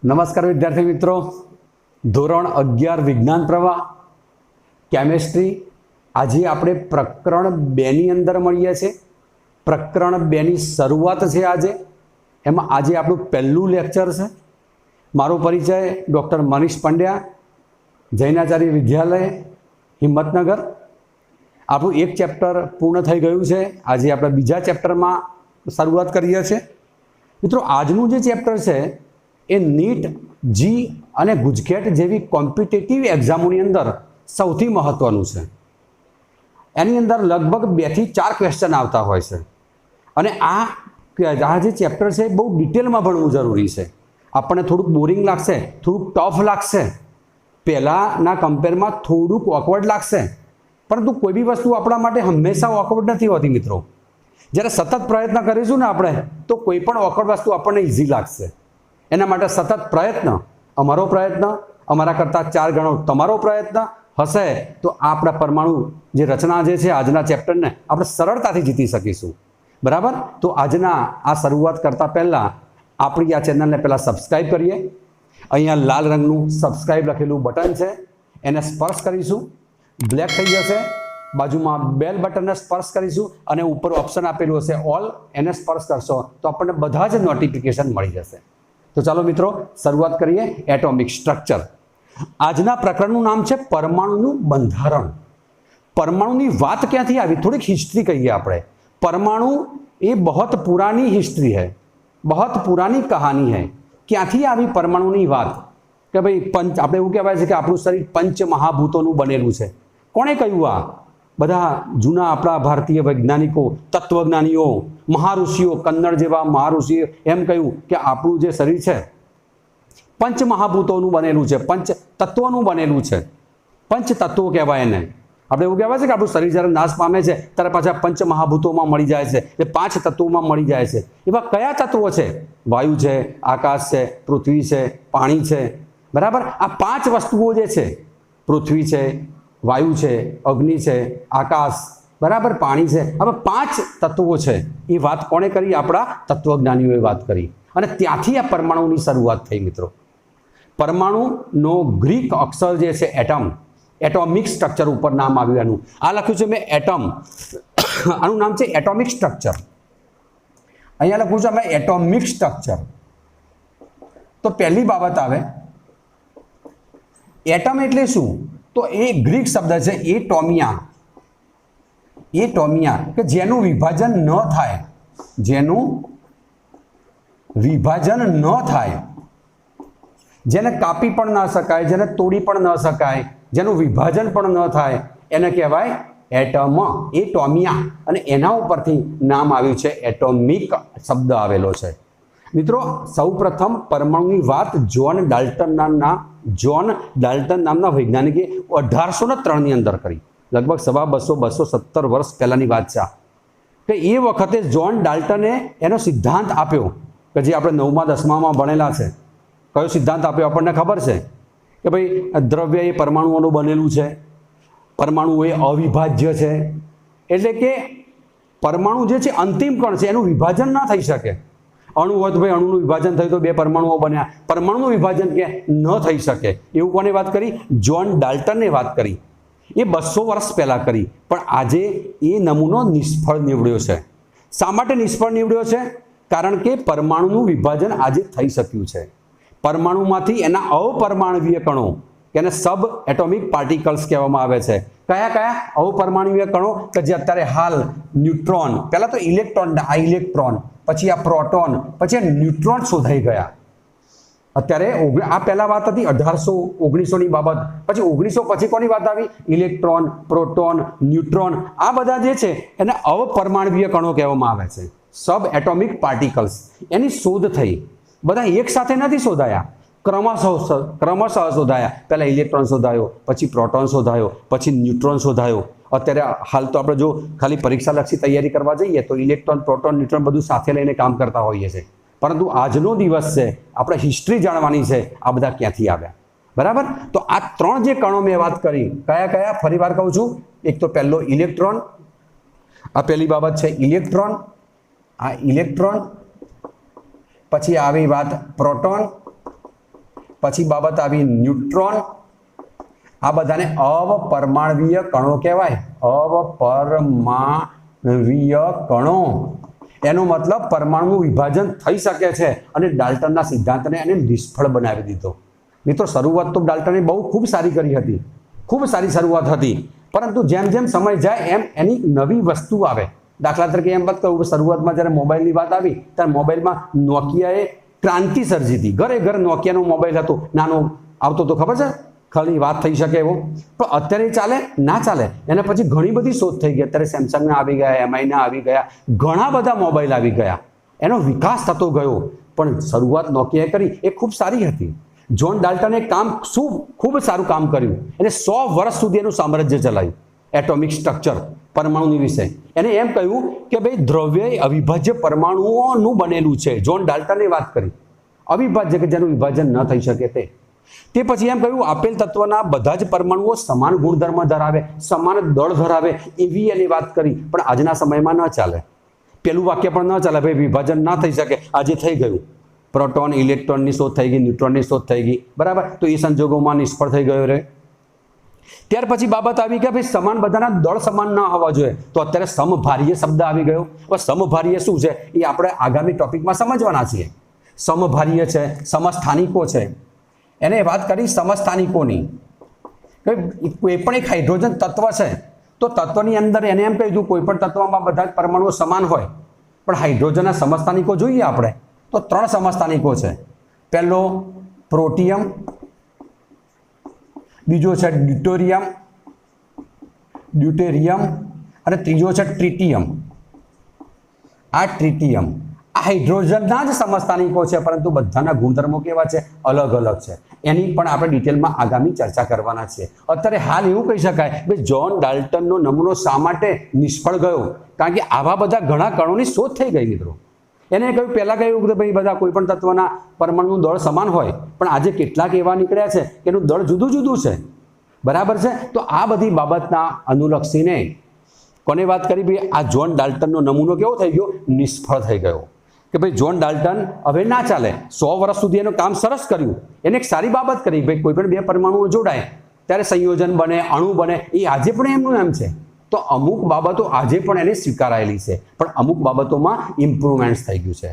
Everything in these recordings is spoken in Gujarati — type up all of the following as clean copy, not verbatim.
નમસ્કાર વિદ્યાર્થી મિત્રો, ધોરણ 11 વિજ્ઞાન પ્રવાહ કેમેસ્ટ્રી આજે આપણે પ્રકરણ 2 ની અંદર મળીએ છીએ। પ્રકરણ 2 ની શરૂઆત છે આજે, એમાં આજે આપણું પહેલું લેક્ચર છે। મારો પરિચય ડૉક્ટર મનીષ પંડ્યા, જૈનાચાર્ય વિદ્યાલય હિંમતનગર। આપણું એક ચેપ્ટર પૂર્ણ થઈ ગયું છે, આજે આપણે બીજા ચેપ્ટરમાં શરૂઆત કરીએ છીએ। મિત્રો, આજનું જે ચેપ્ટર છે એ નીટ, જી અને ગુજકેટ જેવી કોમ્પિટિટિવ એક્ઝામોની અંદર સૌથી મહત્વનું છે। એની અંદર લગભગ 2 થી 4 ક્વેશ્ચન આવતા હોય છે અને આ જે ચેપ્ટર છે બહુ ડિટેલમાં ભણવું જરૂરી છે। આપણને થોડુંક બોરિંગ લાગશે, થોડુંક ટફ લાગશે, પહેલાંના કમ્પેરમાં થોડુંક ઓકવર્ડ લાગશે, પરંતુ કોઈ બી વસ્તુ આપણા માટે હંમેશા ઓકવર્ડ નથી હોતી મિત્રો। જ્યારે સતત પ્રયત્ન કરીશું ને આપણે, તો કોઈ પણ ઓકવર્ડ વસ્તુ આપણને ઇઝી લાગશે। એના માટે સતત પ્રયત્ન, અમારો પ્રયત્ન, અમારા કરતાં 4 ગણો તમારો પ્રયત્ન હશે તો આપણા પરમાણુ જે રચના જે છે આજના ચેપ્ટરને આપણે સરળતાથી જીતી શકીશું, બરાબર? તો આજના આ શરૂઆત કરતાં પહેલાં આપણી આ ચેનલને પહેલાં સબસ્ક્રાઈબ કરીએ। અહીંયા લાલ રંગનું સબસ્ક્રાઈબ લખેલું બટન છે, એને સ્પર્શ કરીશું, બ્લેક થઈ જશે। બાજુમાં બેલ બટનને સ્પર્શ કરીશું અને ઉપર ઓપ્શન આપેલું હશે ઓલ, એને સ્પર્શ કરશો તો આપણને બધા જ નોટિફિકેશન મળી જશે। તો ચાલો મિત્રો શરૂઆત કરીએ। એટોમિક સ્ટ્રક્ચર, આજના પ્રકરણનું નામ છે પરમાણુનું બંધારણ। પરમાણુની વાત ક્યાંથી આવી, થોડીક હિસ્ટ્રી કહીએ આપણે। परमाणु ये बहुत पुरानी हिस्ट्री है, बहुत पुरानी कहानी है। क्यांथी आवी परमाणुनी बात कि भाई पंच आपणे एवुं कहेवाय छे कि आपणुं शरीर पंच महाभूतोनुं बनेલું છે। कोणे કહ્યું आ? બધા જૂના આપણા ભારતીય વૈજ્ઞાનિકો, તત્વજ્ઞાનીઓ, મહાઋષિઓ, કન્નડ જેવા મહાઋષિઓ એમ કહ્યું કે આપણું જે શરીર છે પંચ મહાભૂતોનું બનેલું છે, પંચ તત્વોનું બનેલું છે। પંચ તત્વો કહેવાય એને। આપણે એવું કહેવાય છે કે આપણું શરીર જ્યારે નાશ પામે છે ત્યારે પાછા પંચ મહાભૂતોમાં મળી જાય છે, એ 5 તત્વોમાં મળી જાય છે। એવા કયા તત્વો છે? વાયુ છે, આકાશ છે, પૃથ્વી છે, પાણી છે, બરાબર? આ 5 વસ્તુઓ જે છે, પૃથ્વી છે, વાયુ છે, અગ્નિ છે, આકાશ, બરાબર, પાણી છે, હવે 5 તત્વો છે। એ વાત કોણે કરી? આપણા તત્વજ્ઞાનીઓએ વાત કરી અને ત્યાંથી આ પરમાણુની શરૂઆત થઈ મિત્રો। પરમાણુનો ગ્રીક અક્ષર જે છે એટમ, એટોમિક સ્ટ્રક્ચર ઉપર નામ આવ્યું એનું। આ લખ્યું છે મેં એટમ, આનું નામ છે એટોમિક સ્ટ્રક્ચર। અહીંયા લખ્યું છે મેં એટોમિક સ્ટ્રક્ચર। તો પહેલી બાબત આવે, એટમ એટલે શું? તો એ ગ્રીક શબ્દ છે એટોમિયા, એટોમિયા, કે જેનું વિભાજન ન થાય, જેનું વિભાજન ન થાય, જેને કાપી પણ ન શકાય, જેને તોડી પણ ન શકાય, જેનું વિભાજન પણ ન થાય, એને કહેવાય એટમ, એટોમિયા। અને એના ઉપરથી નામ આવ્યું છે એટોમિક શબ્દ આવેલો છે મિત્રો। સૌપ્રથમ પરમાણુની વાત જ્હોન ડાલ્ટન નામના વૈજ્ઞાનિકે 1803 ની અંદર કરી। લગભગ 250-217 વર્ષ પહેલાની વાત છે કે એ વખતે જ્હોન ડાલ્ટને એનો સિદ્ધાંત આપ્યો કે જે આપણે 9મા 10મામાં ભણેલા છે। કયો સિદ્ધાંત આપ્યો આપણને ખબર છે કે ભાઈ દ્રવ્ય એ પરમાણુઓનું બનેલું છે, પરમાણુ એ અવિભાજ્ય છે, એટલે કે પરમાણુ જે છે અંતિમ કણ છે, એનું વિભાજન ના થઈ શકે। અણુ હોય તો ભાઈ અણુનું વિભાજન થયું તો 2 પરમાણુઓ બન્યા, પરમાણુનું વિભાજન કે ન થઈ શકે, એવું કોને વાત કરી? જ્હોન ડાલ્ટને વાત કરી। એ 200 વર્ષ પહેલાં કરી, પણ આજે એ નમૂનો નિષ્ફળ નીવડ્યો છે। શા માટે નિષ્ફળ નીવડ્યો છે? કારણ કે પરમાણુનું વિભાજન આજે થઈ શક્યું છે। પરમાણુમાંથી એના અપરમાણવીય કણો, એને સબ એટોમિક પાર્ટિકલ્સ કહેવામાં આવે છે। કયા કયા અપરમાણવીય કણો? કે જે અત્યારે હાલ ન્યુટ્રોન, પહેલાં તો ઇલેક્ટ્રોન, આ ઇલેક્ટ્રોન, પછી આ પ્રોટોન, પછી આ ન્યુટ્રોન શોધાઈ ગયા। અત્યારે આ પહેલાં વાત હતી 1819ની બાબત, પછી 1900 પછી કોની વાત આવી? ઇલેક્ટ્રોન, પ્રોટોન, ન્યુટ્રોન, આ બધા જે છે એને અપરમાણવીય કણો કહેવામાં આવે છે, સબ એટોમિક પાર્ટિકલ્સ। એની શોધ થઈ, બધા એક સાથે નથી શોધાયા, ક્રમશઃ શોધાયા। પહેલાં ઇલેક્ટ્રોન શોધાયો, પછી પ્રોટોન શોધાયો, પછી ન્યુટ્રોન શોધાયો। અત્યારે હાલ તો આપણે જો ખાલી પરીક્ષાલક્ષી તૈયારી કરવા જઈએ તો ઇલેક્ટ્રોન, પ્રોટોન, ન્યુટ્રોન બધું સાથે લઈને કામ કરતા હોઈએ છીએ, પરંતુ આજનો દિવસ છે, આપણે હિસ્ટ્રી જાણવાની છે, આ બધા ક્યાંથી આવ્યા, બરાબર? તો આ 3 જે કણો મેં વાત કરી, કયા કયા? ફરી વાર કહું છું, એક તો પહેલો ઇલેક્ટ્રોન, આ પહેલી બાબત છે ઇલેક્ટ્રોન, આ ઇલેક્ટ્રોન, પછી આવી વાત પ્રોટોન, પછી બાબત આવી ન્યુટ્રોન, આ બધાને અપરમાણવીય કણો કહેવાય, અપરમાણવીય કણો। એનો મતલબ પરમાણુનું વિભાજન થઈ શકે છે અને ડાલ્ટનના સિદ્ધાંતને એને નિષ્ફળ બનાવી દીધો। મિત્રો શરૂઆત તો ડાલ્ટને બહુ ખૂબ સારી કરી હતી, ખૂબ સારી શરૂઆત હતી, પરંતુ જેમ જેમ સમય જાય એમ એની નવી વસ્તુ આવે। દાખલા તરીકે એમ વાત કરું, શરૂઆતમાં જ્યારે મોબાઈલની વાત આવી ત્યારે મોબાઈલમાં નોકિયાએ ક્રાંતિ સર્જી હતી। ઘરે ઘર નોકિયાનો મોબાઈલ હતો, નાનો આવતો તો ખબર છે, ખાલી વાત થઈ શકે એવો, પણ અત્યારે ચાલે ના ચાલે। એના પછી ઘણી બધી શોધ થઈ ગઈ, અત્યારે સેમસંગના આવી ગયા, એમઆઈના આવી ગયા, ઘણા બધા મોબાઈલ આવી ગયા, એનો વિકાસ થતો ગયો, પણ શરૂઆત નોકિયાએ કરી એ ખૂબ સારી હતી। જ્હોન ડાલ્ટને કામ શું ખૂબ સારું કામ કર્યું, એને 100 વર્ષ સુધી એનું સામ્રાજ્ય ચલાવ્યું, એટોમિક સ્ટ્રક્ચર, પરમાણુની વિશે। એને એમ કહ્યું કે ભાઈ દ્રવ્ય અવિભાજ્ય પરમાણુઓનું બનેલું છે। જ્હોન ડાલ્ટને વાત કરી અવિભાજ્ય કે જેનું વિભાજન ન થઈ શકે તે પછી એમ કહ્યું આપેલ તત્વના બધા જ પરમાણુઓ સમાન ગુણધર્મ ધરાવે, સમાન દળ ધરાવે એવી એની વાત કરી, પણ આજના સમયમાં ન ચાલે। પેલું વાક્ય પણ ન ચાલે, ભાઈ વિભાજન ના થઈ શકે, આજે થઈ ગયું। પ્રોટોન ઇલેક્ટ્રોનની શોધ થઈ ગઈ, ન્યુટ્રોનની શોધ થઈ ગઈ, બરાબર, તો એ સંજોગોમાં નિષ્ફળ થઈ ગયો રે। ત્યાર પછી બાબત આવી કે ભાઈ સમાન બધાના દળ સમાન ન હોવા જોઈએ, તો અત્યારે સમભારીય શબ્દ આવી ગયો। હવે સમભારીય શું છે એ આપણે આગામી ટોપિકમાં સમજવાના છીએ। સમભારીય છે, સમસ્થાનિકો છે, એને વાત કરી સમસ્થાનિકોની। કોઈ પણ એક હાઇડ્રોજન તત્વ છે તો તત્વની અંદર એને એમ કહી દીધું કોઈ પણ તત્વમાં બધા જ પરમાણુઓ સમાન હોય, પણ હાઇડ્રોજનના સમસ્થાનિકો જોઈએ આપણે તો 3 સમસ્થાનિકો છે। પહેલો પ્રોટિયમ, બીજો છે ડ્યુટેરિયમ અને ત્રીજો છે ટ્રિટિયમ। આ ટ્રિટિયમ આ હાઇડ્રોજનના જ સમસ્થાનિકો છે, પરંતુ બધાના ગુણધર્મો કેવા છે, અલગ અલગ છે। એની પણ આપણે ડિટેલમાં આગામી ચર્ચા કરવાના છે। અત્યારે હાલ એવું કહી શકાય કે જ્હોન ડાલ્ટનનો નમૂનો શા માટે નિષ્ફળ ગયો, કારણ કે આવા બધા ઘણા કણોની શોધ થઈ ગઈ મિત્રો। એને કહ્યું પહેલાં કહ્યું કે ભાઈ બધા કોઈ પણ તત્વના પરમાણુનું દળ સમાન હોય, પણ આજે કેટલાક એવા નીકળ્યા છે કે એનું દળ જુદું જુદું છે, બરાબર છે। તો આ બધી બાબતના અનુલક્ષીને કોને વાત કરી, ભાઈ આ જ્હોન ડાલ્ટનનો નમૂનો કેવો થઈ ગયો, નિષ્ફળ થઈ ગયો કે ભાઈ જ્હોન ડાલ્ટન હવે ના ચાલે। 100 વર્ષ સુધી એનું કામ સરસ કર્યું, એને એક સારી બાબત કરી, ભાઈ કોઈ પણ 2 પરમાણુઓ જોડાય ત્યારે સંયોજન બને, અણુ બને, એ આજે પણ એમનું એમ છે। તો અમુક બાબતો આજે પણ એને સ્વીકારાયેલી છે, પણ અમુક બાબતોમાં ઇમ્પ્રુવમેન્ટ્સ થઈ ગયું છે।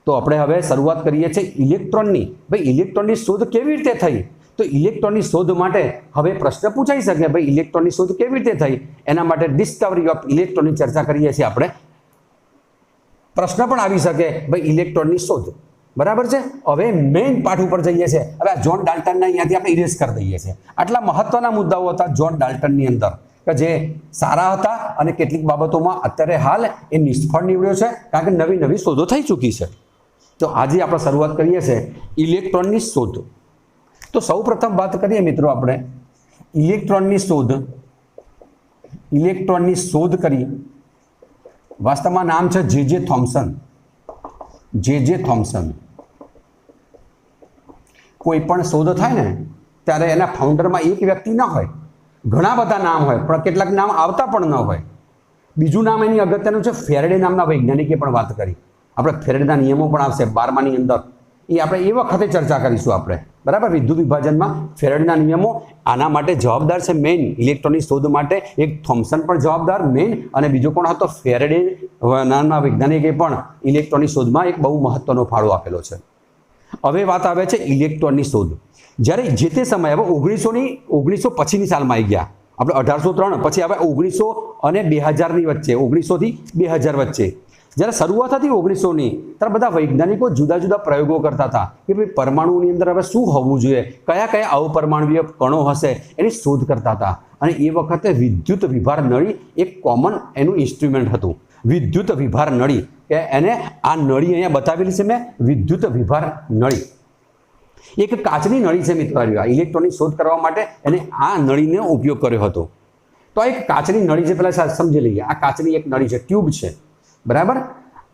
તો આપણે હવે શરૂઆત કરીએ છીએ ઇલેક્ટ્રોનની। ભાઈ ઇલેક્ટ્રોનની શોધ કેવી રીતે થઈ, તો ઇલેક્ટ્રોનની શોધ માટે હવે પ્રશ્ન પૂછાઈ શકે, ભાઈ ઇલેક્ટ્રોનની શોધ કેવી રીતે થઈ, એના માટે ડિસ્કવરી ઓફ ઇલેક્ટ્રોનની ચર્ચા કરીએ છીએ આપણે। પ્રશ્ન પણ આવી શકે ભાઈ ઇલેક્ટ્રોનની શોધ, બરાબર છે। હવે મેઇન પાઠ ઉપર જઈએ છીએ। હવે આ જ્હોન ડાલ્ટનને અહીંયાથી આપણે ઇરેઝ કરી દઈએ છીએ। આટલા મહત્વના મુદ્દાઓ હતા જ્હોન ડાલ્ટનની અંદર કે જે સારા હતા અને કેટલીક બાબતોમાં અત્યારે હાલ એ નિષ્ફળ નીવડ્યો છે, કારણ કે નવી નવી શોધો થઈ ચૂકી છે। તો આજે આપણે શરૂઆત કરીએ છીએ ઇલેક્ટ્રોનની શોધ। તો સૌપ્રથમ વાત કરીએ મિત્રો આપણે ઇલેક્ટ્રોનની શોધ કરી, વાસ્તવમાં નામ છે જે થોમ્સન। કોઈ પણ શોધ થાય ને ત્યારે એના ફાઉન્ડરમાં એક વ્યક્તિ ના હોય, ઘણા બધા નામ હોય, પણ કેટલાક નામ આવતા પણ ન હોય। બીજું નામ એની અગત્યનું છે, ફેરેડે નામના વૈજ્ઞાનિકે પણ વાત કરી। આપણે ફેરેડેના નિયમો પણ આવશે 12માની અંદર, એ આપણે એ વખતે ચર્ચા કરીશું આપણે, બરાબર। વિદ્યુત વિભાજનમાં ફેરેડેના નિયમો આના માટે જવાબદાર છે મેઇન, ઇલેક્ટ્રોનની શોધ માટે એક થોમ્સન પણ જવાબદાર મેઇન, અને બીજો કોણ હતો, ફેરેડે નામના વૈજ્ઞાનિકે પણ ઇલેક્ટ્રોનની શોધમાં એક બહુ મહત્વનો ફાળો આપેલો છે। હવે વાત આવે છે ઇલેક્ટ્રોનની શોધ। જ્યારે જે તે સમયે હવે 1900 પછીની સાલમાં આવી ગયા, આપણે 1803 પછી હવે 1900 અને 2000ની વચ્ચે, 1900 થી 2000 વચ્ચે જ્યારે શરૂઆત હતી 1900ની, ત્યારે બધા વૈજ્ઞાનિકો જુદા જુદા પ્રયોગો કરતા હતા કે ભાઈ પરમાણુની અંદર હવે શું હોવું જોઈએ, કયા કયા અવપરમાણવીય કણો હશે, એની શોધ કરતા હતા। અને એ વખતે વિદ્યુત વિભાર નળી એક કોમન એનું ઇન્સ્ટ્રુમેન્ટ હતું, વિદ્યુત વિભાર નળી, કે એને આ નળી અહીંયા બતાવેલી છે મેં, વિદ્યુત વિભાર નળી એક કાચની નળી છે મિત્રો। આ ઇલેક્ટ્રોનની શોધ કરવા માટે એને આ નળીનો ઉપયોગ કર્યો હતો। તો આ એક કાચની નળી છે, પહેલાં સમજી લઈએ। આ કાચની એક નળી છે, ટ્યુબ છે, બરાબર।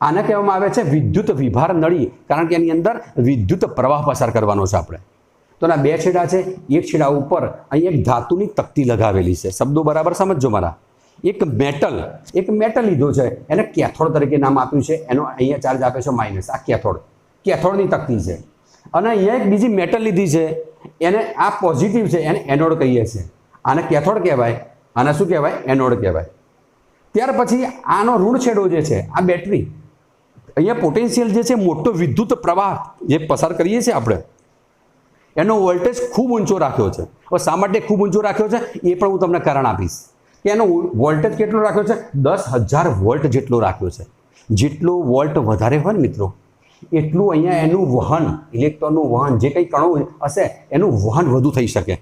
આને કહેવામાં આવે છે વિદ્યુત વિભાર નળી, કારણ કે એની અંદર વિદ્યુત પ્રવાહ પસાર કરવાનો છે આપણે। તો એના 2 છેડા છે, એક છેડા ઉપર અહીં એક ધાતુની તકતી લગાવેલી છે। શબ્દો બરાબર સમજો મારા। એક મેટલ લીધો છે, એને કેથોડ તરીકે નામ આપ્યું છે, એનો અહીંયા ચાર્જ આપે છે માઇનસ। આ કેથોડની તકતી છે। અને અહીંયા એક બીજી મેટલ લીધી છે, એને આ પોઝિટિવ છે, એને એનોડ કહીએ છીએ. આને કેથોડ કહેવાય, આને શું કહેવાય? એનોડ કહેવાય. ત્યાર પછી આનો ઋણ છેડો જે છે આ બેટરી, અહીંયા પોટેન્શિયલ જે છે મોટો વિદ્યુત પ્રવાહ જે પસાર કરીએ છીએ આપણે, એનો વોલ્ટેજ ખૂબ ઊંચો રાખ્યો છે. હવે શા માટે ખૂબ ઊંચો રાખ્યો છે એ પણ હું તમને કારણ આપીશ કે એનો વોલ્ટેજ કેટલો રાખ્યો છે? 10,000 વોલ્ટ જેટલો રાખ્યો છે. જેટલો વોલ્ટ વધારે હોય ને મિત્રો, એટલું અહીંયા એનું વહન, ઇલેક્ટ્રોનનું વહન, જે કંઈ કણો હશે એનું વહન વધુ થઈ શકે.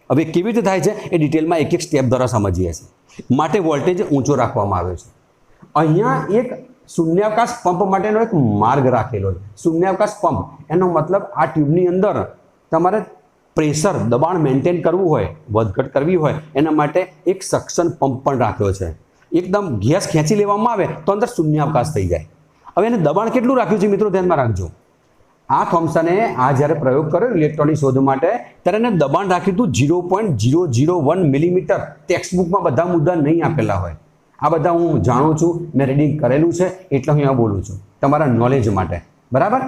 હવે કેવી રીતે થાય છે એ ડિટેલમાં એક એક સ્ટેપ દ્વારા સમજીએ છીએ. માટે વોલ્ટેજ ઊંચો રાખવામાં આવ્યો છે. અહીંયા એક શૂન્યાવકાશ પંપ માટેનો એક માર્ગ રાખેલો છે. શૂન્યાવકાશ પંપ એનો મતલબ આ ટ્યુબની અંદર તમારે પ્રેશર, દબાણ મેન્ટેન કરવું હોય, વધઘટ કરવી હોય, એના માટે એક સક્શન પંપ પણ રાખ્યો છે. એકદમ ગેસ ખેંચી લેવામાં આવે તો અંદર શૂન્યાવકાશ થઈ જાય. હવે એને દબાણ કેટલું રાખ્યું છે મિત્રો, ધ્યાનમાં રાખજો. આ થોમ્સને આ જ્યારે પ્રયોગ કર્યો ઇલેક્ટ્રોનની શોધ માટે, ત્યારે એને દબાણ રાખ્યું હતું 0.001 મિલીમીટર. ટેક્સ્ટબુકમાં બધા મુદ્દા નહીં આપેલા હોય. આ બધા હું જાણું છું, મેં રીડિંગ કરેલું છે, એટલે હું અહીંયા બોલું છું તમારા નોલેજ માટે, બરાબર.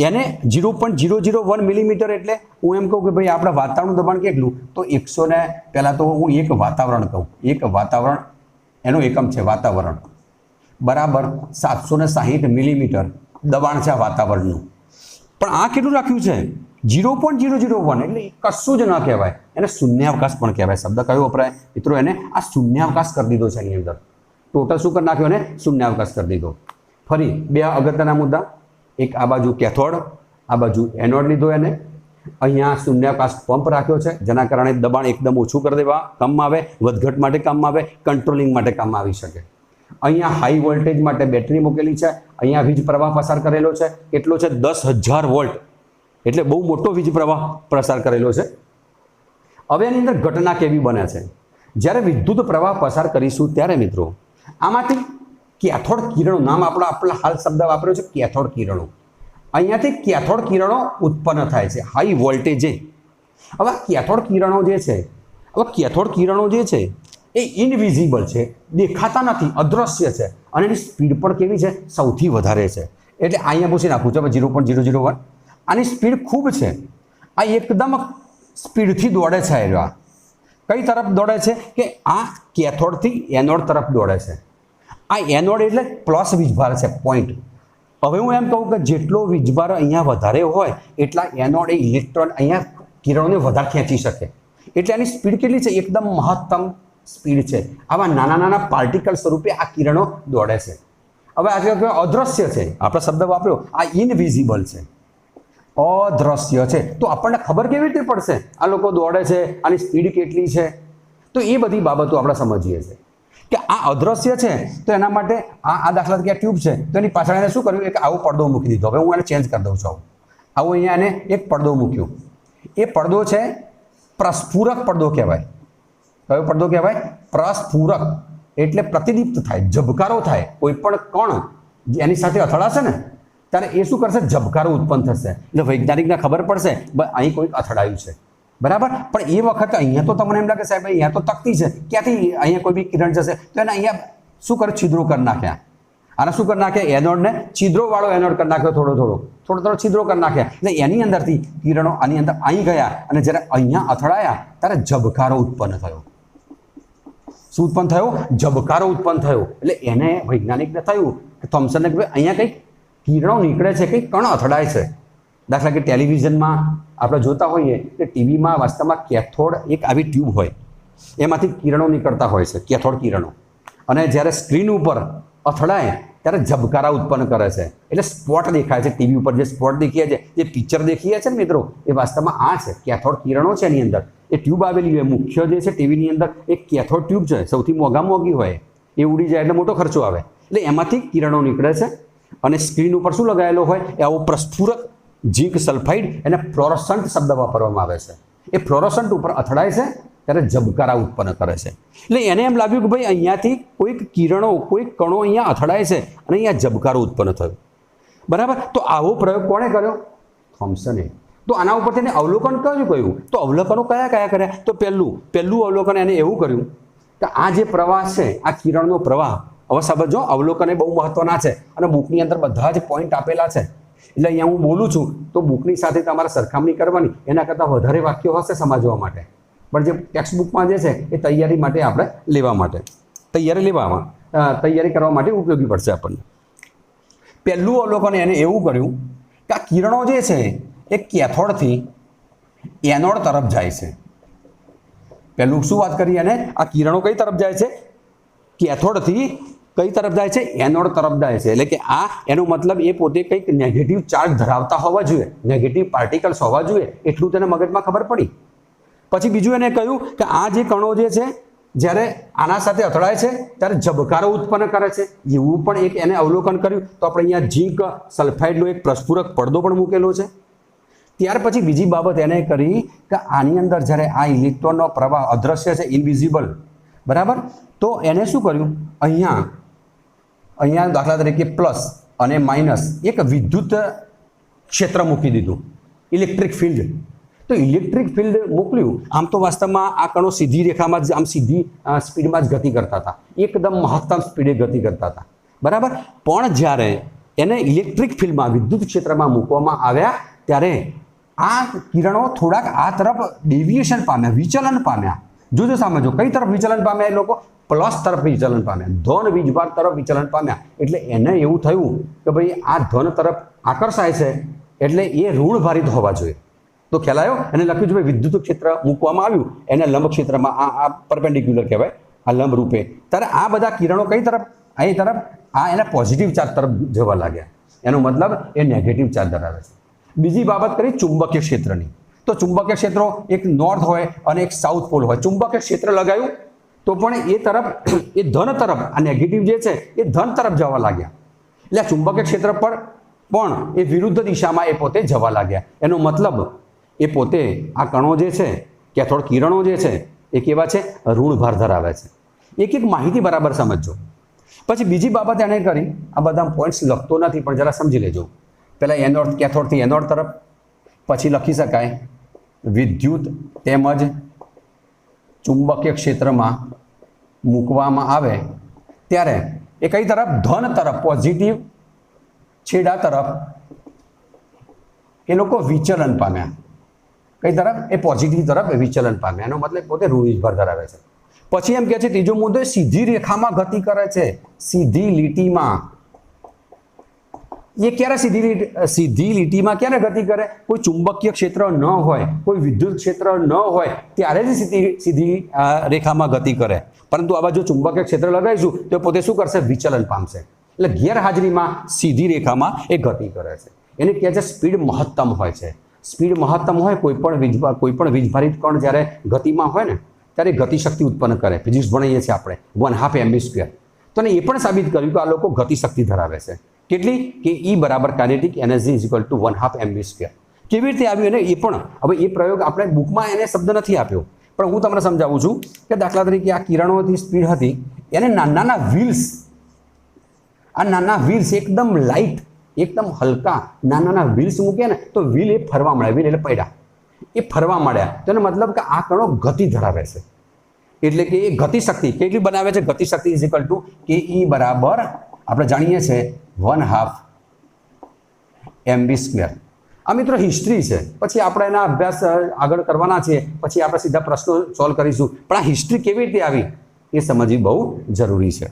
એને 0.001 મિલીમીટર એટલે હું એમ કહું કે ભાઈ આપણા વાતાવરણનું દબાણ કેટલું, તો 100 ને પહેલાં તો હું એક વાતાવરણ કહું. એક વાતાવરણ એનો એકમ છે વાતાવરણ, બરાબર 760 મિલીમીટર દબાણ છે આ વાતાવરણનું. પણ આ કેટલું રાખ્યું છે? 0.001 એટલે કશું જ ન કહેવાય, એને શૂન્યાવકાશ પણ કહેવાય. શબ્દ કયો વપરાય મિત્રો? એને આ શૂન્યાવકાશ કરી દીધો છે. એની અંદર ટોટલ શું કરી નાખ્યો? એને શૂન્યાવકાશ કરી દીધો. ફરી બે અગત્યના મુદ્દા, એક આ બાજુ કેથોડ, આ બાજુ એનોડ લીધો એને. અહીંયા શૂન્યાવકાશ પંપ રાખ્યો છે, જેના કારણે દબાણ એકદમ ઓછું કરી દેવા કામમાં આવે, વધઘટ માટે કામમાં આવે, કંટ્રોલિંગ માટે કામમાં આવી શકે. અહીંયા હાઈ વોલ્ટેજ માટે બેટરી મૂકેલી છે. અહીંયા વીજ પ્રવાહ પસાર કરેલો છે. કેટલો છે? 10,000 વોલ્ટ, એટલે બહુ મોટો વીજ પ્રવાહ પસાર કરેલો છે. હવે એની અંદર ઘટના કેવી બને છે? જ્યારે વિદ્યુત પ્રવાહ પસાર કરીશું ત્યારે મિત્રો આમાંથી કેથોડ કિરણો, નામ આપણે હાલ શબ્દ વાપર્યો છે કેથોડ કિરણો. અહીંયાથી કેથોડ કિરણો ઉત્પન્ન થાય છે હાઈ વોલ્ટેજે. હવે કેથોડ કિરણો જે છે, હવે કેથોડ કિરણો જે છે એ ઇનવિઝિબલ છે, દેખાતા નથી, અદ્રશ્ય છે, અને એની સ્પીડ પણ કેવી છે? સૌથી વધારે છે. એટલે અહીંયા પૂછી નાખું છું 0.001. આની સ્પીડ ખૂબ છે. આ એકદમ સ્પીડથી દોડે છે. એવા કઈ તરફ દોડે છે કે આ કેથોડથી એનોડ તરફ દોડે છે. આ એનોડ એટલે પ્લસ વીજભાર છે, પોઈન્ટ. હવે હું એમ કહું કે જેટલો વીજભાર અહીંયા વધારે હોય એટલા એનોડ એ ઇલેક્ટ્રોન અહીંયા કિરણોને વધારે ખેંચી શકે. એટલે આની સ્પીડ કેટલી છે? એકદમ મહત્તમ સ્પીડ છે. આવા નાના નાના પાર્ટિકલ સ્વરૂપે આ કિરણો દોડે છે. હવે આજે અદ્રશ્ય છે, આપણે શબ્દ વાપર્યો, આ ઇનવિઝિબલ છે, અદ્રશ્ય છે. તો આપણને ખબર કેવી રીતે પડશે આ લોકો દોડે છે, આની સ્પીડ કેટલી છે? તો એ બધી બાબતો આપણે સમજીએ છીએ કે આ અદ્રશ્ય છે. તો એના માટે આ દાખલા તરીકે ટ્યુબ છે, તો એની પાછળ એને શું કર્યું? એક આવો પડદો મૂકી દીધો. હવે હું એને ચેન્જ કરી દઉં છું. આવો અહીંયા એને એક પડદો મૂક્યો. એ પડદો છે પ્રસ્ફુરક પડદો કહેવાય. કયો પડદો કહેવાય? પ્રસ્ફુરક. એટલે પ્રતિદીપ્ત થાય, ઝબકારો થાય. કોઈ પણ કણ એની સાથે અથડાશે ને ત્યારે એ શું કરશે? ઝબકારો ઉત્પન્ન થશે. એટલે વૈજ્ઞાનિકને ખબર પડશે અહીં કોઈક અથડાયું છે, બરાબર. પણ એ વખતે અહીંયા તો તમને એમ લાગે સાહેબ અહીંયા તો તકતી છે, ક્યાંથી અહીંયા કોઈ બી કિરણ જશે? તો એને અહીંયા શું કરે? છિદ્રો કરી નાખ્યા. આને શું કરી નાખ્યા? એનોડને છિદ્રોવાળો એનોડ કરી નાખ્યો. થોડો છિદ્રો કરી નાખ્યા. એટલે એની અંદરથી કિરણો આની અંદર અહીં ગયા, અને જ્યારે અહીંયા અથડાયા ત્યારે ઝબકારો ઉત્પન્ન થયો. શું ઉત્પન્ન થયો? ઝબકારો ઉત્પન્ન થયો. એટલે એને વૈજ્ઞાનિકને થયું કે થોમ્સનને કે અહીંયા કંઈક કિરણો નીકળે છે, કંઈક કણ અથડાય છે. દાખલા કે ટેલિવિઝનમાં આપણે જોતા હોઈએ કે ટીવીમાં વાસ્તવમાં કેથોડ એક આવી ટ્યુબ હોય, એમાંથી કિરણો નીકળતા હોય છે, કેથોડ કિરણો. અને જ્યારે સ્ક્રીન ઉપર અથડાય ત્યારે ઝબકારા ઉત્પન્ન કરે છે. એટલે સ્પોટ દેખાય છે ટીવી ઉપર. જે સ્પોટ દેખીએ છે, જે પિક્ચર દેખીએ છે ને મિત્રો, એ વાસ્તવમાં આ છે કેથોડ કિરણો છે. એની અંદર એ ટ્યુબ આવેલી હોય. મુખ્ય જે છે ટીવીની અંદર એક કેથોડ ટ્યુબ છે, સૌથી મોંઘી હોય. એ ઉડી જાય એટલે મોટો ખર્ચો આવે. એટલે એમાંથી કિરણો નીકળે છે. અને સ્ક્રીન ઉપર શું લગાવેલો હોય? એ આવો પ્રસ્ફુરક ઝીંક સલ્ફાઇડ, એને ફ્લોરોસન્ટ શબ્દ વાપરવામાં આવે છે. એ ફ્લોરોસન્ટ ઉપર અથડાય છે ત્યારે ઝબકારા ઉત્પન્ન કરે છે. એટલે એને એમ લાગ્યું કે ભાઈ અહીંયાથી કોઈક કિરણો, કોઈક કણો અહીંયા અથડાય છે અને અહીંયા ઝબકારો ઉત્પન્ન થયો, બરાબર. તો આવો પ્રયોગ કોણે કર્યો? થોમ્સને. તો આના ઉપર તેને અવલોકન કર્યું. તો અવલોકનો કયા કયા કર્યા? તો પહેલું અવલોકન એને એવું કર્યું કે આ જે પ્રવાહ છે, આ કિરણનો પ્રવાહ, હવે સમજો અવલોકન એ બહુ મહત્વના છે અને બુકની અંદર બધા જ પોઈન્ટ આપેલા છે. એટલે અહીંયા હું બોલું છું તો બુકની સાથે તમારે સરખામણી કરવાની, એના કરતાં વધારે વાક્યો હશે સમજવા માટે, પણ જે ટેક્સ્ટ બુકમાં જે છે એ તૈયારી માટે આપણે લેવા માટે તૈયારી કરવા માટે ઉપયોગી પડશે આપણને. પહેલું અવલોકન એને એવું કર્યું કે આ કિરણો જે છે એ કેથોડથી એનોડ તરફ જાય છે. પહેલું શું વાત કરી એને, આ કિરણો કઈ તરફ જાય છે? કેથોડથી કઈ તરફ જાય છે? એનોડ તરફ જાય છે. એટલે કે આ એનો મતલબ એ પોતે કંઈક નેગેટિવ ચાર્જ ધરાવતા હોવા જોઈએ, નેગેટિવ પાર્ટિકલ્સ હોવા જોઈએ, એટલું તેને મગજમાં ખબર પડી. પછી બીજું એને કહ્યું કે આ જે કણો જે છે જ્યારે આના સાથે અથડાય છે ત્યારે ઝબકારો ઉત્પન્ન કરે છે, એવું પણ એક એને અવલોકન કર્યું. તો આપણે અહીંયા ઝીંક સલ્ફાઇડનો એક પ્રસ્ફુરક પડદો પણ મૂકેલો છે. ત્યાર પછી બીજી બાબત એને કરી કે આની અંદર જ્યારે આ ઇલેક્ટ્રોનનો પ્રવાહ અદ્રશ્ય છે, ઇનવિઝિબલ, બરાબર, તો એને શું કર્યું, અહીંયા દાખલા તરીકે પ્લસ અને માઇનસ એક વિદ્યુત ક્ષેત્ર મૂકી દીધું, ઇલેક્ટ્રિક ફિલ્ડ. તો ઇલેક્ટ્રિક ફિલ્ડ મોકલ્યું. આમ તો વાસ્તવમાં આ કણો સીધી રેખામાં જ આમ સીધી સ્પીડમાં જ ગતિ કરતા હતા, એકદમ મહત્તમ સ્પીડે ગતિ કરતા હતા, બરાબર. પણ જ્યારે એને ઇલેક્ટ્રિક ફિલ્ડમાં વિદ્યુત ક્ષેત્રમાં મૂકવામાં આવ્યા ત્યારે આ કિરણો થોડાક આ તરફ ડેવિએશન પામ્યા, વિચલન પામ્યા. જોજો સમજો કઈ તરફ વિચલન પામ્યા? એ લોકો પ્લસ તરફ વિચલન પામ્યા, ધન વીજભાર તરફ વિચલન પામ્યા. એટલે એને એવું થયું કે ભાઈ આ ધન તરફ આકર્ષાય છે એટલે એ ઋણ ભારિત હોવા જોઈએ. તો ખ્યાલ આવ્યો? એને લખ્યું છે ભાઈ વિદ્યુત ક્ષેત્ર મૂકવામાં આવ્યું, એને લંબ ક્ષેત્રમાં આ પરપેન્ડિક્યુલર કહેવાય, આ લંબ રૂપે. ત્યારે આ બધા કિરણો કઈ તરફ? અહીં તરફ, આ એના પોઝિટિવ ચાર્જ તરફ જવા લાગ્યા. એનો મતલબ એ નેગેટિવ ચાર્જ ધરાવે છે. બીજી બાબત કરી ચુંબકીય ક્ષેત્રની. તો ચુંબકીય ક્ષેત્રો એક નોર્થ હોય અને એક સાઉથ પોલ હોય. ચુંબકીય ક્ષેત્ર લગાવ્યું તો પણ એ તરફ, એ ધન તરફ, આ નેગેટિવ જે છે એ ધન તરફ જવા લાગ્યા. એટલે આ ચુંબકીય ક્ષેત્ર પર પણ એ વિરુદ્ધ દિશામાં એ પોતે જવા લાગ્યા. એનો મતલબ એ પોતે આ કણો જે છે, કેથોડ કિરણો જે છે એ કેવા છે? ઋણ ભાર ધરાવે છે. એક માહિતી બરાબર સમજજો. પછી બીજી બાબત એણે કરી, આ બધા પોઈન્ટ્સ લખતો નથી પણ જરા સમજી લેજો. પહેલાં એનોડ, કેથોડથી એનોડ તરફ, પછી લખી શકાય વિદ્યુત તેમજ ચુંબકીય ક્ષેત્રમાં મૂકવામાં આવે ત્યારે એ કઈ તરફ? ધન તરફ, પોઝિટિવ છેડા તરફ એ લોકો વિચલન પામ્યા. કઈ તરફ? એ પોઝિટિવ તરફ વિચલન પામ્યા. એનો મતલબ પોતે ઋણભાર ધરાવે છે. પછી એમ કહે છે ત્રીજો મુદ્દો, સીધી રેખામાં ગતિ કરે છે, સીધી લીટીમાં. એ ક્યારે સીધી લીટીમાં ક્યારે ગતિ કરે? કોઈ ચુંબકીય ક્ષેત્ર ન હોય, કોઈ વિદ્યુત ક્ષેત્ર ન હોય ત્યારે જ સીધી રેખામાં ગતિ કરે. પરંતુ આવા જો ચુંબકીય ક્ષેત્ર લગાવીશું તો પોતે શું કરશે? વિચલન પામશે. એટલે ગેરહાજરીમાં સીધી રેખામાં એ ગતિ કરે છે. એને કહે છે સ્પીડ મહત્તમ હોય છે. સ્પીડ મહત્તમ હોય, કોઈ પણ વીજભારિત કણ જ્યારે ગતિમાં હોય ને ત્યારે ગતિશક્તિ ઉત્પન્ન કરે. ફિઝિક્સ ભણીએ છીએ આપણે 1/2 mv². તો એ પણ સાબિત કર્યું કે આ લોકો ગતિશક્તિ ધરાવે છે. કેટલી? કે E બરાબર kinetic energy is equal to 1/2 mv². કેવી રીતે આવ્યું એને? એ પણ હવે એ પ્રયોગ આપણે બુકમાં એને શબ્દ નથી આપ્યો, પણ હું તમને સમજાવું છું કે દાખલા તરીકે આ કિરણોથી સ્પીડ હતી, એને નાના વ્હીલ્સ, આ નાના વ્હીલ્સ એકદમ લાઇટ, એકદમ હલકા નાના વ્હીલ્સ મૂક્યા ને તો વ્હીલ એ ફરવા મળ્યા. વ્હીલ એટલે પૈડા, એ ફરવા મળ્યા. તો એનો મતલબ કે આ કણો ગતિ ધરાવે છે. એટલે કે એ ગતિશક્તિ કેટલી બનાવે છે? ગતિશક્તિ ઇઝ ઇક્વલ ટુ કે E બરાબર આપણે જાણીએ છીએ 1/2 mv². આ મિત્રો હિસ્ટ્રી છે, પછી આપણે એના અભ્યાસ આગળ કરવાના છે, પછી આપણે સીધા પ્રશ્નો સોલ્વ કરીશું. પણ આ હિસ્ટ્રી કેવી રીતે આવી એ સમજવી બહુ જરૂરી છે.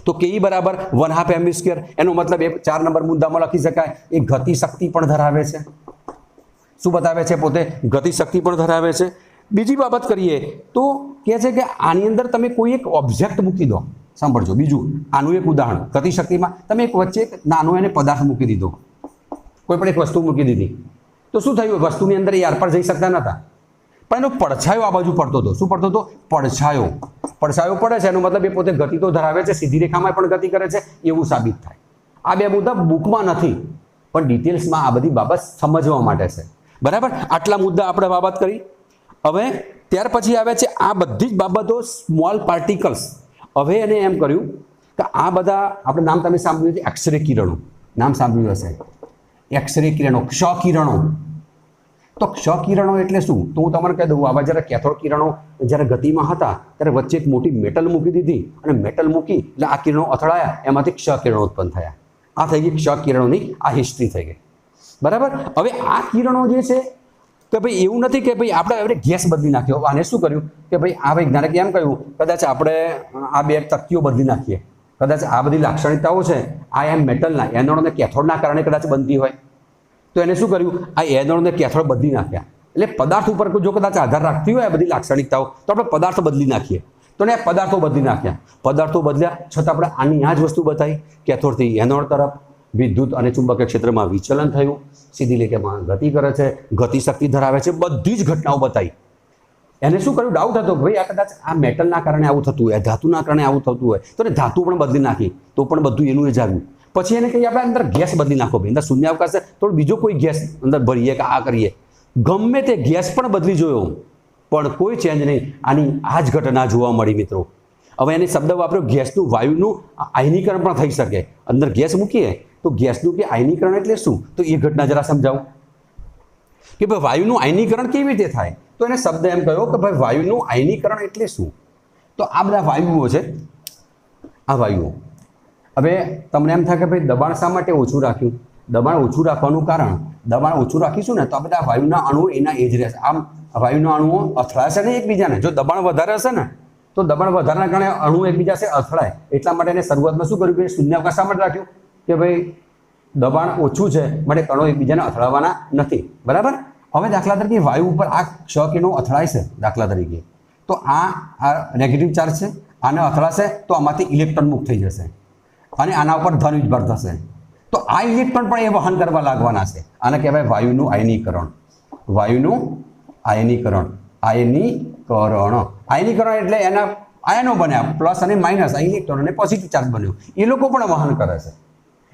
તો કે E બરાબર 1/2 mv². એનો મતલબ એ 4 નંબર મુદ્દામાં લખી શકાય એ ગતિશક્તિ પણ ધરાવે છે. શું બતાવે છે? પોતે ગતિશક્તિ પણ ધરાવે છે. બીજી બાબત કરીએ તો કહે છે કે આની અંદર તમે કોઈ એક ઓબ્જેક્ટ મૂકી દો. સાંભળજો, બીજું આનું એક ઉદાહરણ, ગતિશક્તિમાં તમે એક વચ્ચે એક નાનો એને પદાર્થ મૂકી દીધો, કોઈ પણ એક વસ્તુ મૂકી દીધી, તો શું થયું? વસ્તુની અંદર એ આરપાર જઈ શકતા નહોતા, પણ એનો પડછાયો આ બાજુ પડતો હતો. શું પડતો હતો? પડછાયો પડે છે. એનો મતલબ એ પોતે ગતિ તો ધરાવે છે, સીધી રેખામાં પણ ગતિ કરે છે, એવું સાબિત થાય. આ બે મુદ્દા બુકમાં નથી, પણ ડિટેલ્સમાં આ બધી બાબત સમજવા માટે છે. બરાબર? આટલા મુદ્દા આપણે બાબત કરી. હવે ત્યાર પછી આવે છે આ બધી જ બાબતો સ્મોલ પાર્ટિકલ્સ. હવે એને એમ કર્યું કે આ બધા આપણે નામ તમે સાંભળ્યું છે, એક્સરે કિરણો, નામ સાંભળ્યું હશે, એક્સરે કિરણો, ક્ષ કિરણો. તો ક્ષ કિરણો એટલે શું? તો હું તમને કહી દઉં, આવા જ્યારે કેથોડ કિરણો જ્યારે ગતિમાં હતા ત્યારે વચ્ચે એક મોટી મેટલ મૂકી દીધી અને મેટલ મૂકી એટલે આ કિરણો અથડાયા, એમાંથી ક્ષ કિરણો ઉત્પન્ન થયા. આ થઈ ગઈ ક્ષ કિરણોની આ હિસ્ટ્રી થઈ ગઈ, બરાબર. હવે આ કિરણો જે છે કે ભાઈ એવું નથી કે ભાઈ આપણે હવે ગેસ બદલી નાખ્યો. આને શું કર્યું કે ભાઈ આ વૈજ્ઞાનિકે એમ કહ્યું કદાચ આપણે આ બે તકતીઓ બદલી નાખીએ, કદાચ આ બધી લાક્ષણિકતાઓ છે આ એમ મેટલના એનોડ અને કેથોડના કારણે કદાચ બનતી હોય, તો એને શું કર્યું આ એનોડ અને કેથોડ બદલી નાખ્યા. એટલે પદાર્થ ઉપર જો કદાચ આધાર રાખતી હોય આ બધી લાક્ષણિકતાઓ તો આપણે પદાર્થો બદલી નાખીએ. તો ને પદાર્થો બદલી નાખ્યા, પદાર્થો બદલ્યા છતાં આપણે આની આ જ વસ્તુ બતાવી, કેથોડથી એનોડ તરફ વિદ્યુત અને ચુંબકીય ક્ષેત્રમાં વિચલન થયું, સીધી રેખામાં ગતિ કરે છે, ગતિશક્તિ ધરાવે છે, બધી જ ઘટનાઓ બતાવી. એને શું કર્યું ડાઉટ હતો ભાઈ આ કદાચ આ મેટલના કારણે આવું થતું હોય, ધાતુના કારણે આવું થતું હોય, તો ને ધાતુ પણ બદલી નાખી તો પણ બધું એનું એ જ આવ્યું. પછી એને કહીએ આપણે અંદર ગેસ બદલી નાખો ભાઈ, અંદર શૂન્યાવકાશ છે તો બીજો કોઈ ગેસ અંદર ભરીએ કે આ કરીએ, ગમે તે ગેસ પણ બદલી જોયો પણ કોઈ ચેન્જ નહીં. આની આ જ ઘટના જોવા મળી મિત્રો. હવે એને શબ્દ વાપર્યો ગેસનું વાયુનું આયનીકરણ પણ થઈ શકે. અંદર ગેસ મૂકીએ તો ગેસનું કે આયનીકરણ એટલે શું, તો એ ઘટના જરા સમજાવું કે ભાઈ વાયુનું આયનીકરણ કેવી રીતે થાય. તો એને શબ્દ એમ કહ્યો કે ભાઈ વાયુનું આયનીકરણ એટલે શું. તો આ બધા વાયુઓ છે, આ વાયુઓ. હવે તમને એમ થાય કે ભાઈ દબાણ શા માટે ઓછું રાખ્યું. દબાણ ઓછું રાખવાનું કારણ, દબાણ ઓછું રાખીશું ને તો આ બધા વાયુના અણુઓ એના એ જ રહેશે. આમ વાયુના અણુઓ અથડાશે ને એકબીજાને. જો દબાણ વધારે હશે ને તો દબાણ વધારાના કારણે અણુ એકબીજા છે અથડાય. એટલા માટે એને શરૂઆતમાં શું કર્યું કે શૂન્યાવકાશ શા માટે રાખ્યું કે ભાઈ દબાણ ઓછું છે માટે કણો એકબીજાને અથડાવાના નથી, બરાબર. હવે દાખલા તરીકે વાયુ ઉપર આ ક્ષ કિરણો અથડાય છે દાખલા તરીકે, તો આ નેગેટિવ ચાર્જ છે, આને અથડાશે તો આમાંથી ઇલેક્ટ્રોન મુક્ત થઈ જશે અને આના ઉપર ધન વિજભાર થશે. તો આ ઇલેક્ટ્રોન પણ એ વહન કરવા લાગવાના છે. આને કહેવાય વાયુનું આયનીકરણ. વાયુનું આયનીકરણ, આયનીકરણ એટલે એના આયનો બન્યા પ્લસ અને માઇનસ, આ ઇલેક્ટ્રોન અને પોઝિટિવ ચાર્જ બન્યો, એ લોકો પણ વહન કરે છે.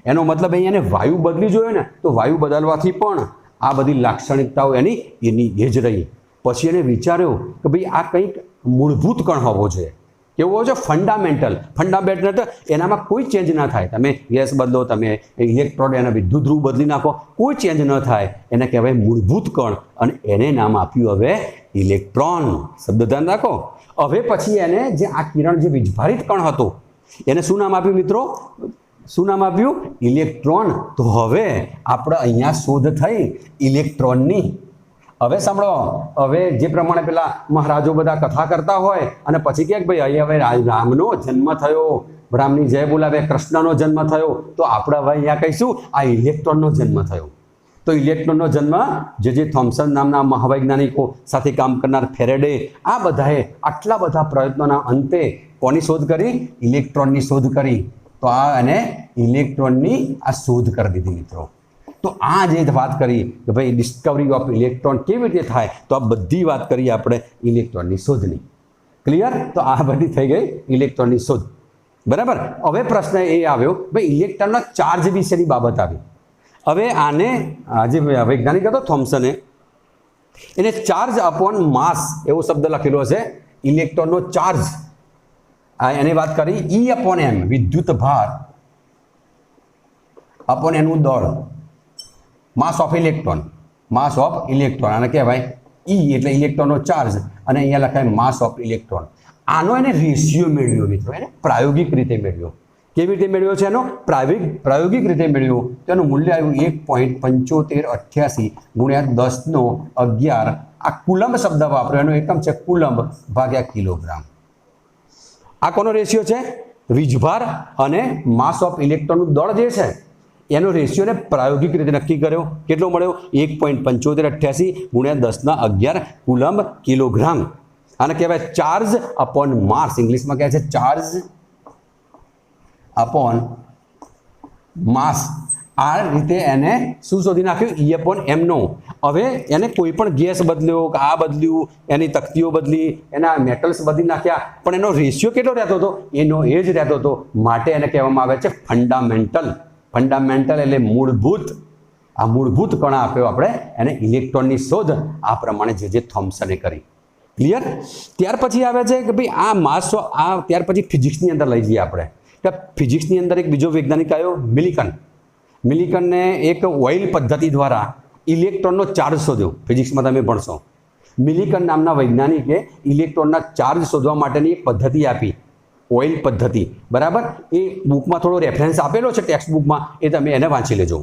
એનો મતલબ અહીંયા એને વાયુ બદલી જોયો ને તો વાયુ બદલવાથી પણ આ બધી લાક્ષણિકતાઓ એની એ જ રહી. પછી એને વિચાર્યો કે ભાઈ આ કંઈક મૂળભૂત કણ હોવો જોઈએ. કેવો હોવો જોઈએ? ફંડામેન્ટલ. એનામાં કોઈ ચેન્જ ના થાય. તમે ગેસ બદલો, તમે ઇલેક્ટ્રોન એના વિદ્યુત ધ્રુવ બદલી નાખો, કોઈ ચેન્જ ન થાય. એને કહેવાય મૂળભૂત કણ અને એને નામ આપ્યું હવે ઇલેક્ટ્રોન. શબ્દ ધ્યાન રાખો. હવે પછી એને જે આ કિરણ જે વીજભારિત કણ હતો એને શું નામ આપ્યું મિત્રો? શું નામ આપ્યું? ઇલેક્ટ્રોન. તો હવે આપણે અહીંયા શોધ થઈ ઇલેક્ટ્રોનની. હવે સાંભળો, હવે જે પ્રમાણે પેલા મહારાજો બધા કથા કરતા હોય અને પછી કે ભાઈ અહીંયા હવે રામનો જન્મ થયો, રામની જય બોલાવે, કૃષ્ણનો જન્મ થયો, તો આપણે હવે અહીંયા કહીશું આ ઇલેક્ટ્રોનનો જન્મ થયો. તો ઇલેક્ટ્રોનનો જન્મ જે થોમ્સન નામના મહાવૈજ્ઞાનિકો સાથે કામ કરનાર ફેરેડે, આ બધાએ આટલા બધા પ્રયત્નોના અંતે કોની શોધ કરી? ઇલેક્ટ્રોનની શોધ કરી. તો આ એને ઇલેક્ટ્રોનની આ શોધ કરી દીધી મિત્રો. તો આ જે વાત કરી કે ભાઈ ડિસ્કવરી ઓફ ઇલેક્ટ્રોન કેવી રીતે થાય, તો આ બધી વાત કરી આપણે ઇલેક્ટ્રોનની શોધની. ક્લિયર? તો આ બધી થઈ ગઈ ઇલેક્ટ્રોનની શોધ, બરાબર. હવે પ્રશ્ન એ આવ્યો ભાઈ ઇલેક્ટ્રોનનો ચાર્જ વિશેની બાબત આવી. હવે આને જે વૈજ્ઞાનિક હતો થોમ્સને, એને ચાર્જ અપોન માસ એવો શબ્દ લખેલો છે. ઇલેક્ટ્રોનનો ચાર્જ એને વાત કરી ઈ અપોન એમ, વિદ્યુત ભાર અપોન એનું દળ, માસ ઓફ ઇલેક્ટ્રોન. આને કહેવાય ઈ એટલે ઇલેક્ટ્રોનનો ચાર્જ અને અહીંયા લખાય માસ ઓફ ઇલેક્ટ્રોન. આનો એને રેશિયો મેળવ્યો મિત્રો, એને પ્રાયોગિક રીતે મેળવ્યો. કેવી રીતે મેળવ્યો છે એનો? પ્રાયોગિક રીતે મેળવ્યો. તો એનું મૂલ્ય આવ્યું 1.7588 ગુણ્યા 10⁻11. આ કુલંબ શબ્દ વાપર્યો, એનો એકમ છે કુલંબ ભાગ્યા કિલોગ્રામ. આ કોનો રેશિયો છે? વીજભાર અને માસ ઓફ ઇલેક્ટ્રોનનું દળ જે છે એનો રેશિયોને પ્રાયોગિક રીતે નક્કી કર્યો. કેટલો મળ્યો? 1.7588 ગુણ્યા 10⁻11 કુલંબ કિલોગ્રામ. આને કહેવાય ચાર્જ અપોન માસ. ઇંગ્લિશમાં કહે છે ચાર્જ અપોન માસ. આ રીતે એને શું શોધી નાખ્યું? ઈ અપોન એમનો. હવે એને કોઈ પણ ગેસ બદલ્યો કે આ બદલ્યું, એની તકતીઓ બદલી, એના મેટલ્સ બદલી નાખ્યા, પણ એનો રેશિયો કેટલો રહેતો હતો? એનો એ જ રહેતો હતો. માટે એને કહેવામાં આવે છે ફંડામેન્ટલ. ફંડામેન્ટલ એટલે મૂળભૂત. આ મૂળભૂત કણ આપ્યો આપણે એને ઇલેક્ટ્રોનની શોધ આ પ્રમાણે જે થોમ્સને કરી. ક્લિયર? ત્યાર પછી આવે છે કે ભાઈ આ માસ, આ ત્યાર પછી ફિઝિક્સની અંદર લઈ જઈએ આપણે. કે ફિઝિક્સની અંદર એક બીજો વૈજ્ઞાનિક આવ્યો મિલિકનને એક ઓઇલ પદ્ધતિ દ્વારા ઇલેક્ટ્રોનનો ચાર્જ શોધ્યો. ફિઝિક્સમાં તમે ભણશો. મિલિકન નામના વૈજ્ઞાનિકે ઇલેક્ટ્રોનના ચાર્જ શોધવા માટેની એક પદ્ધતિ આપી. ઓઇલ પદ્ધતિ, બરાબર. એ બુકમાં થોડો રેફરન્સ આપેલો છે ટેક્સ્ટ બુકમાં, એ તમે એને વાંચી લેજો.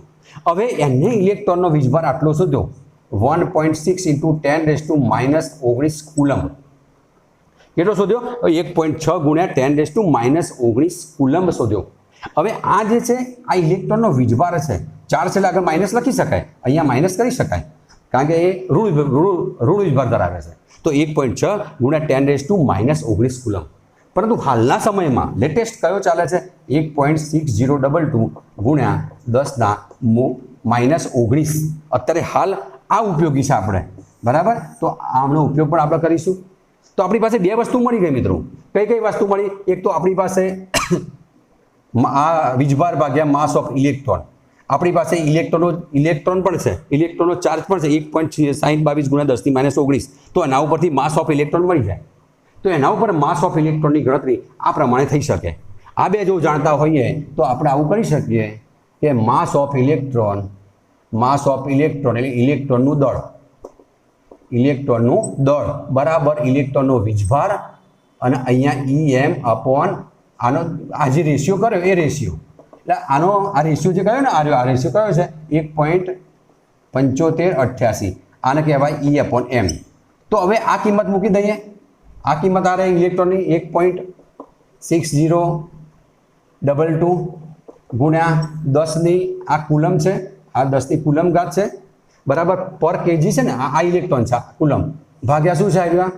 હવે એને ઇલેક્ટ્રોનનો વીજભાર આટલો શોધ્યો, 1.6 × 10⁻⁻19 કુલમ. કેટલો શોધ્યો? 1.6 × 10⁻⁻19 કુલમ શોધ્યો. હવે આ જે છે આ ઇલેક્ટ્રોનનો વીજભાર છે. ચાર્જ એટલે આગળ માઇનસ લખી શકાય, અહીંયા માઇનસ કરી શકાય કારણ કે એ ઋણ વીજભાર ધરાવે છે. તો 1.6 × 10⁻⁻19 કુલમ. પરંતુ હાલના સમયમાં લેટેસ્ટ કયો ચાલે છે? 1.6022 × 10⁻⁻19. અત્યારે હાલ આ ઉપયોગી છે આપણે, બરાબર. તો આનો ઉપયોગ પણ આપણે કરીશું. તો આપણી પાસે બે વસ્તુ મળી ગઈ મિત્રો. કઈ કઈ વસ્તુ મળી? એક તો આપણી પાસે આ વીજભાર ભાગ્યા માસ ઓફ ઇલેક્ટ્રોન. આપણી પાસે ઇલેક્ટ્રોન પણ છે, ઇલેક્ટ્રોનનો ચાર્જ પણ છે 1.6022 × 10⁻⁻19. તો એના ઉપરથી માસ ઓફ ઇલેક્ટ્રોન મળી જાય. તો એના ઉપર માસ ઓફ ઇલેક્ટ્રોનની ગણતરી આ પ્રમાણે થઈ શકે. આ બે જો જાણતા હોઈએ તો આપણે આવું કરી શકીએ કે માસ ઓફ ઇલેક્ટ્રોન એટલે ઇલેક્ટ્રોનનું દળ બરાબર ઇલેક્ટ્રોનનો વીજભાર, અને અહીંયા EM/, આનો આ જે રેશિયો કર્યો એ રેશિયો, એટલે આનો આ રેશિયો જે કયો ને આ રેશિયો કયો છે 1.7588. આને કહેવાય E/m. તો હવે આ કિંમત મૂકી દઈએ. આ કિંમત આ રહી ઇલેક્ટ્રોનની 1.6022 ગુણ્યા 10ની આ કુલમ છે, આ 10ની કુલમ ઘાત છે, બરાબર. પર કેજી છે ને આ ઇલેક્ટ્રોન છે, કુલમ ભાગ્યા શું છે આવ્યા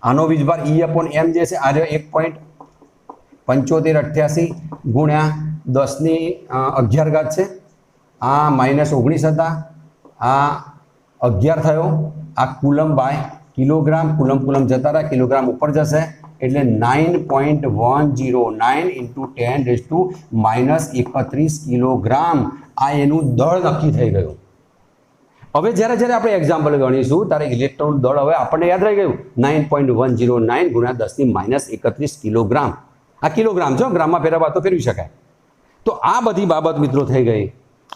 આનો વીજભાર E/m જે છે આ રહ્યો 1.7588 ગુણ્યા 10⁻11 છે. આ -19 હતા, આ 11 થયો. આ કુલમ બાય કિલોગ્રામ, કુલમ જતા રહ્યા, કિલોગ્રામ ઉપર જશે એટલે 9.109 × 10⁻31 કિલોગ્રામ. આ એનું દળ નક્કી થઈ ગયું. હવે જ્યારે આપણે એક્ઝામ્પલ ગણીશું ત્યારે ઇલેક્ટ્રોન દળ હવે આપણને યાદ રહી ગયું 9.109 × 10⁻31 કિલોગ્રામ. આ કિલોગ્રામ છે, ગ્રામમાં ફેરવવા તો ફેરવી શકાય. તો આ બધી બાબત મિત્રો થઈ ગઈ.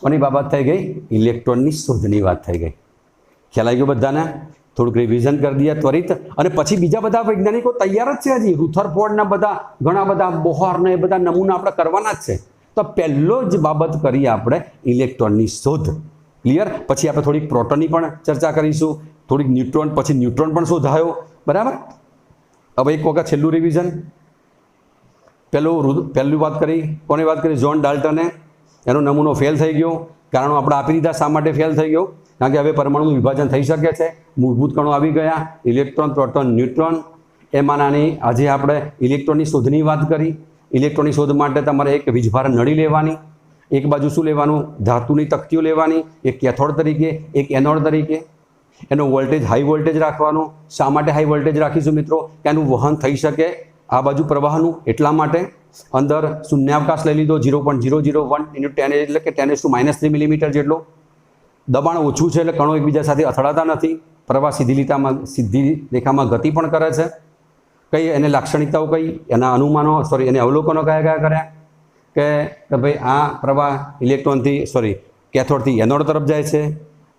કોની બાબત થઈ ગઈ? ઇલેક્ટ્રોનની શોધની વાત થઈ ગઈ. ખ્યાલ આવી ગયો બધાને? થોડુંક રિવિઝન કરી દઈએ ત્વરિત. અને પછી બીજા બધા વૈજ્ઞાનિકો તૈયાર જ છે હજી, રુથરફોર્ડના બધા ઘણા બધા, બોહરને એ બધા નમૂના આપણે કરવાના જ છે. તો પહેલો જ બાબત કરીએ આપણે ઇલેક્ટ્રોનની શોધ. ક્લિયર? પછી આપણે થોડીક પ્રોટોનની પણ ચર્ચા કરીશું, થોડીક ન્યુટ્રોન, પછી ન્યુટ્રોન પણ શોધાયો, બરાબર. હવે એક વખત છેલ્લું રિવિઝન. પહેલું વાત કરી, કોને વાત કરી? જ્હોન ડાલ્ટને. એનો નમૂનો ફેલ થઈ ગયો. કારણો આપણે આપી દીધા. શા માટે ફેલ થઈ ગયો? કારણ કે હવે પરમાણુનું વિભાજન થઈ શકે છે, મૂળભૂત કણો આવી ગયા, ઇલેક્ટ્રોન, પ્રોટોન, ન્યુટ્રોન. એમાંનાની આજે આપણે ઇલેક્ટ્રોનની શોધની વાત કરી. ઇલેક્ટ્રોનની શોધ માટે તમારે એક વીજભાર નળી લેવાની, એક બાજુ શું લેવાનું? ધાતુની તકતીઓ લેવાની, એક કેથોડ તરીકે, એક એનોડ તરીકે. એનો વોલ્ટેજ હાઈ વોલ્ટેજ રાખવાનો. શા માટે હાઈ વોલ્ટેજ રાખીશું મિત્રો? કે એનું વહન થઈ શકે આ બાજુ પ્રવાહનું, એટલા માટે. અંદર શૂન્યાવકાશ લઈ લીધો 0.001 × 10 એટલે કે 10⁻³ મિલીમીટર જેટલો. દબાણ ઓછું છે એટલે કણો એકબીજા સાથે અથડાતા નથી. પ્રવાહ સીધી રેખામાં ગતિ પણ કરે છે. કઈ એને લાક્ષણિકતાઓ કઈ, એના અનુમાનો એને અવલોકનો કયા કર્યા કે ભાઈ આ પ્રવાહ ઇલેક્ટ્રોનથી કેથોડથી એનોડ તરફ જાય છે.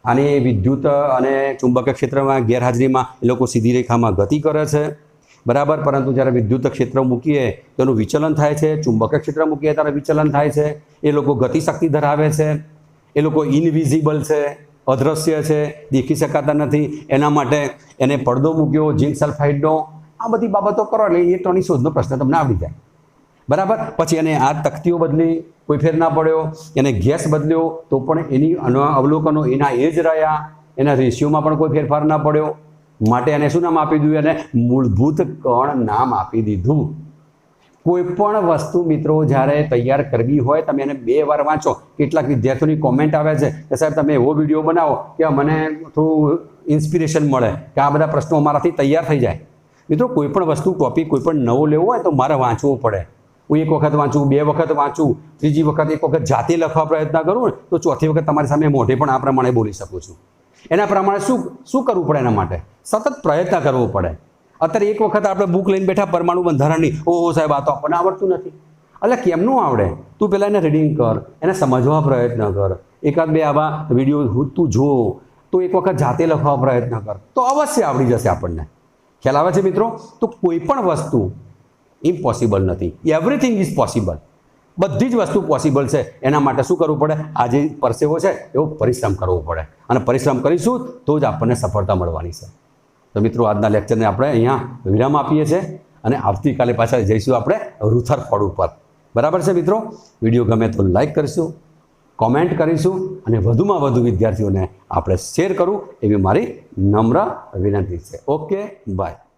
આની વિદ્યુત અને ચુંબકીય ક્ષેત્રમાં ગેરહાજરીમાં એ લોકો સીધી રેખામાં ગતિ કરે છે, બરાબર. પરંતુ જ્યારે વિદ્યુત ક્ષેત્ર મૂકીએ તો એનું વિચલન થાય છે, ચુંબકીય ક્ષેત્ર મૂકીએ ત્યારે વિચલન થાય છે. એ લોકો ગતિશક્તિ ધરાવે છે, એ લોકો ઇનવિઝિબલ છે, અદ્રશ્ય છે, દેખી શકાતા નથી. એના માટે એને પડદો મૂક્યો ઝિંક સલ્ફાઇડનો. આ બધી બાબતો કરો એટલે ઇલેક્ટ્રોનની શોધનો પ્રશ્ન તમને આવડી જાય, બરાબર. પછી એને આ તકતીઓ બદલી, કોઈ ફેર ના પડ્યો. એને ગેસ બદલ્યો તો પણ એની અવલોકનો એના એ જ રહ્યા. એના રેશિયોમાં પણ કોઈ ફેરફાર ના પડ્યો. માટે એને શું નામ આપી દીધું? એને મૂળભૂત કણ નામ આપી દીધું. કોઈ પણ વસ્તુ મિત્રો જ્યારે તૈયાર કરવી હોય તમે એને 2 વાર વાંચો. કેટલાક વિદ્યાર્થીઓની કોમેન્ટ આવે છે કે સાહેબ તમે એવો વિડીયો બનાવો કે મને થોડું ઇન્સ્પિરેશન મળે કે આ બધા પ્રશ્નો અમારાથી તૈયાર થઈ જાય. મિત્રો કોઈ પણ વસ્તુ, ટોપિક કોઈ પણ નવો લેવો હોય તો મારે વાંચવું પડે. હું એક વખત વાંચું, 2 વખત વાંચું, ત્રીજી વખત એક વખત જાતે લખવા પ્રયત્ન કરું તો ચોથી વખત તમારી સામે મોઢે પણ આ પ્રમાણે બોલી શકું છું. એના પ્રમાણે શું કરવું પડે? એના માટે સતત પ્રયત્ન કરવો પડે. અત્યારે એક વખત આપણે બુક લઈને બેઠા પરમાણુ બંધારણની, ઓહો સાહેબ આ તો આપણને આવડતું નથી. એટલે કેમનું આવડે? તું પહેલાં એને રીડિંગ કર, એને સમજવા પ્રયત્ન કર. 1-2 આવા વિડીયો તું જો, તો એક વખત જાતે લખવા પ્રયત્ન કર તો અવશ્ય આવડી જશે આપણને. ખ્યાલ આવે છે મિત્રો? તો કોઈ પણ વસ્તુ ઇમ્પોસિબલ નથી. Everything is possible. બધી જ વસ્તુ પોસિબલ છે. એના માટે શું કરવું પડે? આ જે પરસેવો છે એવો પરિશ્રમ કરવો પડે, અને પરિશ્રમ કરીશું તો જ આપણને સફળતા મળવાની છે. તો મિત્રો, આજના લેક્ચરને આપણે અહીંયા વિરામ આપીએ છીએ, અને આવતીકાલે પાછા જઈશું આપણે રુથરફોર્ડ ઉપર. બરાબર છે મિત્રો? વિડીયો ગમે તો લાઈક કરીશું, કોમેન્ટ કરીશું, અને વધુમાં વધુ વિદ્યાર્થીઓને આપણે શેર કરવું એવી મારી નમ્ર વિનંતી છે. Okay, by.